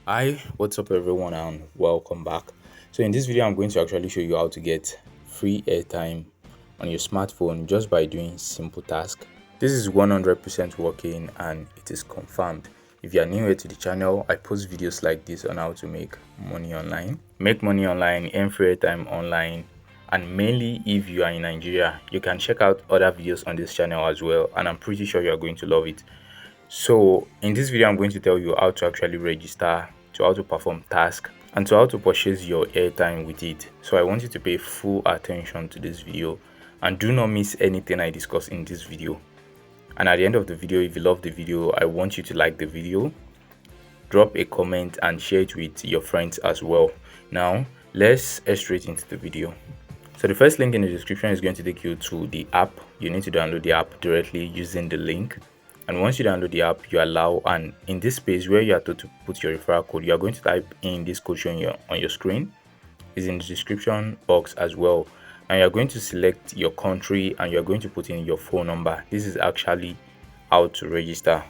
Hi, what's up everyone and welcome back. So in this video I'm going to actually show you how to get free airtime on your smartphone just by doing simple task. This is 100% working and it is confirmed. If you are new here to the channel, I post videos like this on how to make money online. Make money online, earn free airtime online, and mainly if you are in Nigeria, you can check out other videos on this channel as well, and I'm pretty sure you are going to love it. So in this video, I'm going to tell you how to actually register, to how to perform tasks, and to how to purchase your airtime with it. So I want you to pay full attention to this video and do not miss anything I discuss in this video. And at the end of the video, if you love the video, I want you to like the video, drop a comment and share it with your friends as well. Now, let's head straight into the video. So the first link in the description is going to take you to the app. You need to download the app directly using the link. And once you download the app, you allow, and in this space where you are told to put your referral code, you are going to type in this code showing you on your screen. It's in the description box as well. And you're going to select your country and you're going to put in your phone number. This is actually how to register.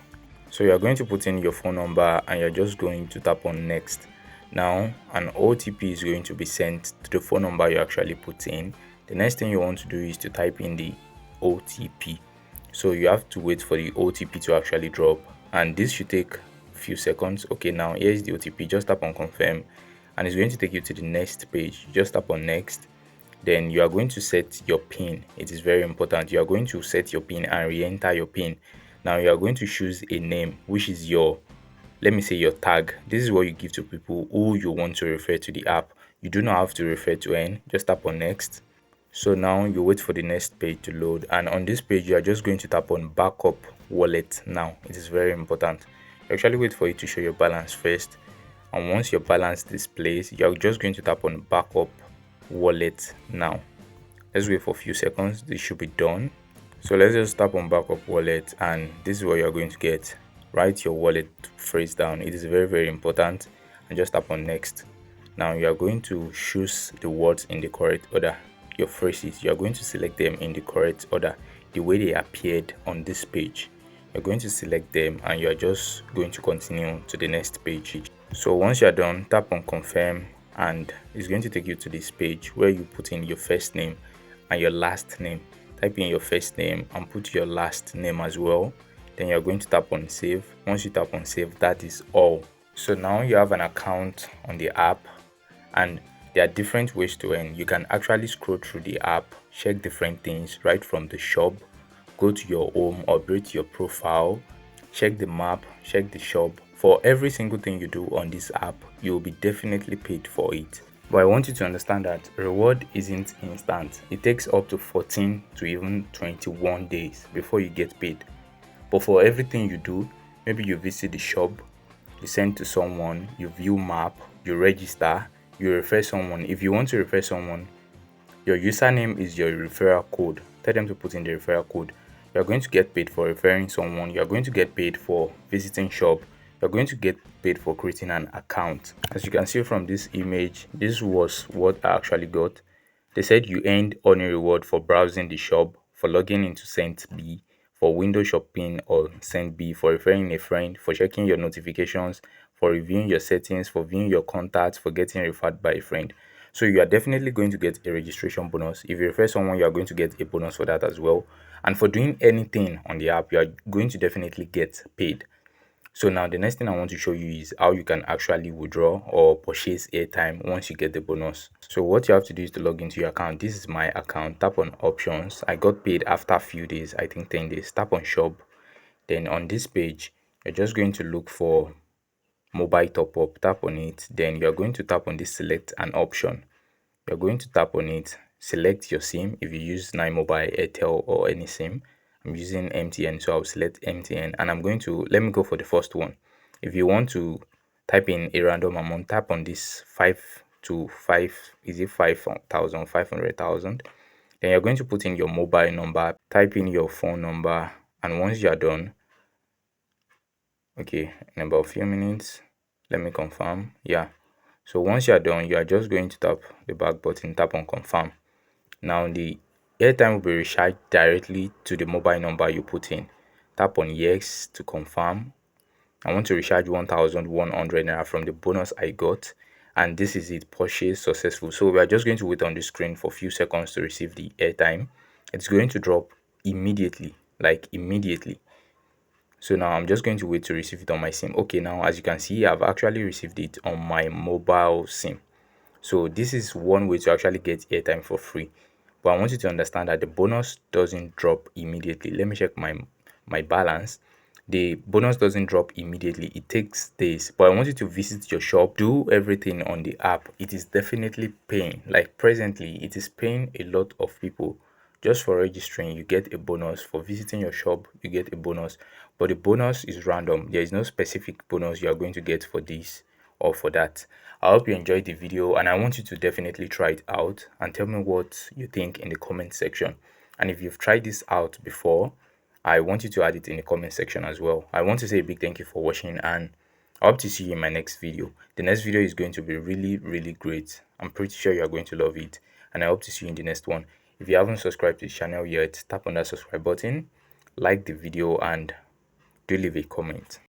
So you're going to put in your phone number and you're just going to tap on next. Now an OTP is going to be sent to the phone number you actually put in. The next thing you want to do is to type in the OTP. So you have to wait for the OTP to actually drop, and this should take a few seconds. Okay, now here's the OTP. Just tap on confirm and it's going to take you to the next page. Just tap on next. Then you are going to set your pin. It is very important. You are going to set your pin and re-enter your pin. Now you are going to choose a name, which is your, let me say, your tag. This is what you give to people who you want to refer to the app. You do not have to refer to any. Just tap on next. So now you wait for the next page to load, and on this page you are just going to tap on backup wallet. Now it is very important. You actually wait for it to show your balance first, and once your balance displays, you are just going to tap on backup wallet. Now let's wait for a few seconds. This should be done. So let's just tap on backup wallet, and this is what you're going to get. Write your wallet phrase down. It is very important, and just tap on next. Now you are going to choose the words in the correct order. Your phrases, you are going to select them in the correct order, the way they appeared on this page. You're going to select them and you are just going to continue to the next page. So once you're done, tap on confirm and it's going to take you to this page where you put in your first name and your last name. Type in your first name and put your last name as well. Then you're going to tap on save. Once you tap on save, that is all. So now you have an account on the app, and there are different ways to earn. You can actually scroll through the app, check different things right from the shop, go to your home, update your profile, check the map, check the shop. For every single thing you do on this app, you will be definitely paid for it. But I want you to understand that reward isn't instant. It takes up to 14 to even 21 days before you get paid. But for everything you do, maybe you visit the shop, you send to someone, you view map, you register, you refer someone. If you want to refer someone, your username is your referral code. Tell them to put in the referral code. You're going to get paid for referring someone. You're going to get paid for visiting shop. You're going to get paid for creating an account. As you can see from this image, this was what I actually got. They said you earned only reward for browsing the shop, for logging into Sent B, for window shopping or Sent B, for referring a friend, for checking your notifications, for reviewing your settings, for viewing your contacts, for getting referred by a friend. So you are definitely going to get a registration bonus. If you refer someone, you are going to get a bonus for that as well. And for doing anything on the app, you are going to definitely get paid. So now the next thing I want to show you is how you can actually withdraw or purchase airtime once you get the bonus. So what you have to do is to log into your account. This is my account. Tap on options. I got paid after a few days, I think 10 days. Tap on shop. Then on this page, you're just going to look for mobile top up. Tap on it. Then you're going to tap on this select an option. You're going to tap on it, select your SIM if you use 9 Mobile, Airtel or any SIM. I'm using MTN, so I'll select MTN and I'm going to, let me go for the first one. If you want to type in a random amount, tap on this 5 to 5, is it 5,000, 500,000? Then you're going to put in your mobile number, type in your phone number, and once you're done, okay, in about a few minutes, let me confirm. Yeah, so once you're done, you are just going to tap the back button, tap on confirm. Now the airtime will be recharged directly to the mobile number you put in. Tap on yes to confirm. I want to recharge 1,100 naira from the bonus I got, and this is it, purchase successful. So we are just going to wait on the screen for a few seconds to receive the airtime. It's going to drop immediately, like immediately. So now I'm just going to wait to receive it on my SIM. Okay, now as you can see, I've actually received it on my mobile SIM. So this is one way to actually get airtime for free. But I want you to understand that the bonus doesn't drop immediately. Let me check my balance. The bonus doesn't drop immediately. It takes days. But I want you to visit your shop, do everything on the app. It is definitely paying. Like presently, it is paying a lot of people. Just for registering, you get a bonus. For visiting your shop, you get a bonus. But the bonus is random. There is no specific bonus you are going to get for this or for that. I hope you enjoyed the video, and I want you to definitely try it out and tell me what you think in the comment section. And if you've tried this out before, I want you to add it in the comment section as well. I want to say a big thank you for watching, and I hope to see you in my next video. The next video is going to be really great. I'm pretty sure you are going to love it, and I hope to see you in the next one. If you haven't subscribed to the channel yet, tap on that subscribe button, like the video, and do leave a comment.